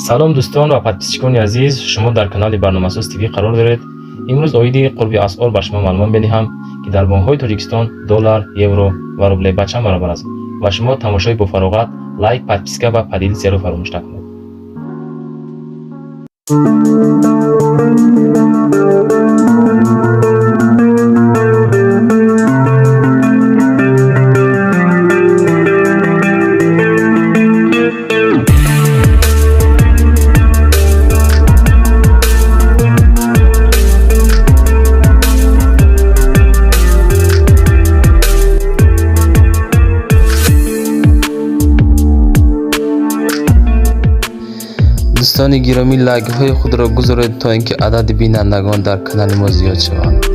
салом дӯстон ва подписчикони азиз, шумо дар канали барномасоз ТВ қарор доред. имрӯз оиди қурби асъор ба шумо маълумот медиҳам, ки дар бонкҳои Тоҷикистон доллар, евро ва рубле ба чанд баробар аст. ва шумо тамошои бо фароғат, лайк, подписка ва поделитсияро фаромӯш накунед. دوستان گرامی، لایک های خود را گذارید تا اینکه عدد بینندگان در کانال ما زیاد شود.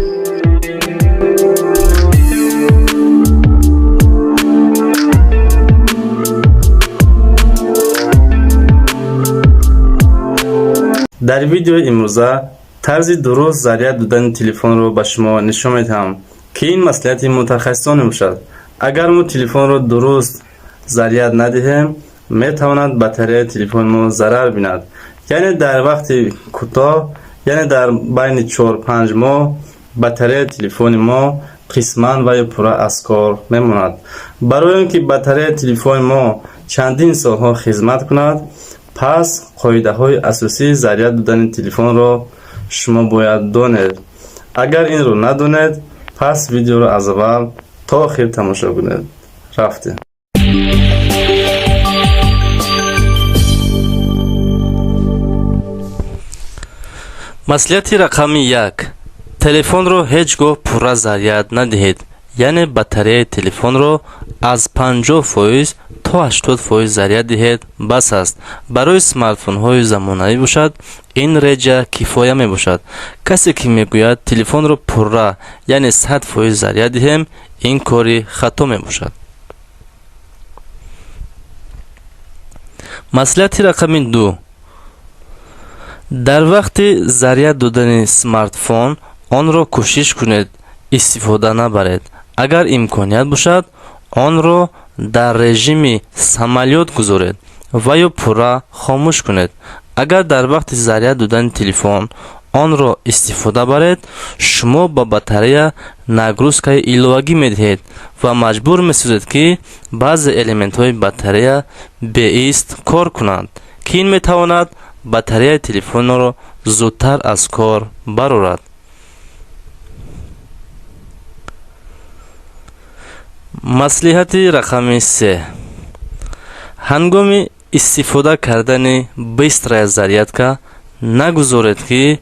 در ویدیو امروزه طرز درست ضریت دادن تلفن رو به شما نشون میدم که این مسئولیت متخصصان میباشد. اگر ما تلفن رو درست ضریت ندهیم میتواند باتری تلفن ما ضرر بیند. یعنی در وقت کوتاه، یعنی در بین 4-5 ماه باتری تلفن ما قسماً و پورا از کار میماند. برای اینکه باتری تلفن ما چندین سالها خدمت کند، پس قاعده های اساسی ضریت دادن تلفن را شما باید دانید. اگر این رو ندانید، پس ویدیو رو از اول تا آخر تماشا کنید. رفته. مسئولیت رقم 1: تلفن رو هیچگاه پورا ضریت ندهید. یعنی باتری تلفن رو از 50% تا 80% ضریت دهید بس است. برای سمارتفون های زمانه‌ای باشد این رجا کفایه می باشد. کسی که میگوید تلفن رو پورا یعنی 100% ضریت دهیم، این کاری خطا می باشد. مسئولیت رقم 2: در وقت ضریت دادن سمارتفون آن را کوشش کنید استفاده نبرید. اگر امکانیت باشد آن را در رژیم سمالیات گذارید و یا پورا خاموش کنید. اگر در وقت ضریت دادن تلفن آن را استفاده برید، شما با باتری نگروزکای ایلوگی میدهید و مجبور میسازید که بعض الیمنت های باتری به ایست کار کنند که این میتواند باتری تلفن را زودتر از کار برآورد. مصلحت رقم 3: هنگام استفاده کردن بیشتر ضریت که نگذارید که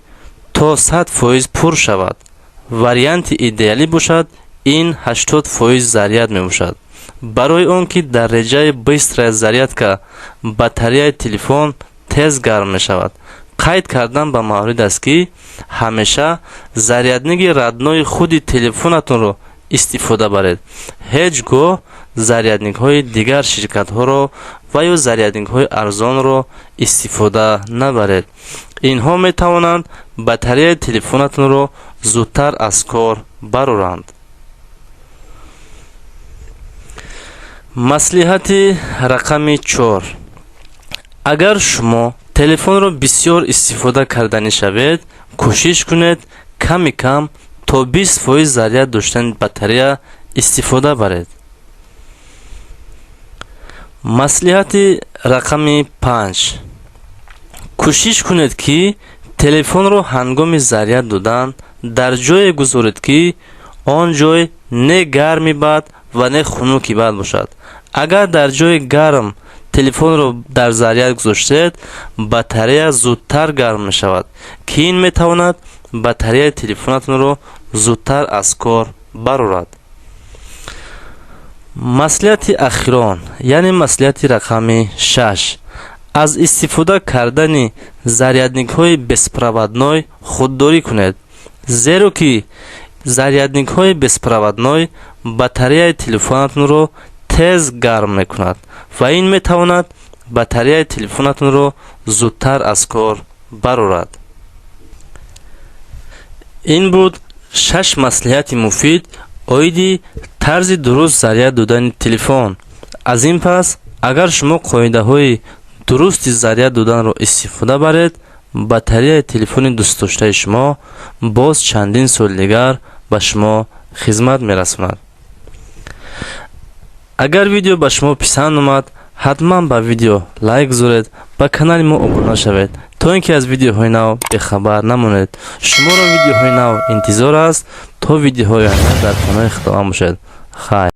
تا 100% پر شود. واریانت ایدئالی باشد این 80% ضریت می باشد. برای آن که در درجه بیشتر ضریت که باتری تلفن تیز گرم می شود، قید کردن به مورد است که همیشه ضریتنگ ردنای خود تلفنتون رو استفاده برید. هیچگاه ضریتنگ های دیگر شرکت ها رو و یا ضریتنگ های ارزان رو استفاده نبرید. اینها می توانند باتری تلفنتون رو زودتر از کار برآورند. مصلحت رقم 4: اگر شما تلفن رو بسیار استفاده کردنی شوید، کوشش کنید کمی کم تا 20% ضریت داشتن باتری استفاده برید. مصلحت رقم 5: کوشش کنید که تلفن رو هنگام ضریت دادن در جای گذارید که آن جای نه گرمی بد و نه خنکی بد باشد. اگر در جای گرم تلفن رو در ضریت گذاشتید، باتری زودتر گرم می شود که این می تواند باتری تلفنتون رو زودتر از کار برآورد. مصلحت اخیران یعنی مصلحت رقم 6: از استفاده کردن ضریتنگ های безпроводной خودداری کنید، زیرا که ضریتنگ های безпроводной باتری تلفنتون رو تیز گرم میکند و این میتواند باتری تلفنتون رو زودتر از کار برآورد. این بود 6 مصلحت مفید اویدی طرز درست ضریت دادن تلفن. از این پس اگر شما قاعده های дурусти заряд доданро истифода баред, батареяи телефони дӯстдоштаи шумо боз чандин сол дигар ба шумо хизмат мерасонад. агар видео ба шумо писанд омад, ҳатман ба видео лайк гузоред, ба канали мо обуна шавед, то ин ки аз видеоҳои нав бехабар намонед. шуморо видеоҳои нав интизор аст, то видеоҳои оянда дар паноҳи худованд бошед. хайр.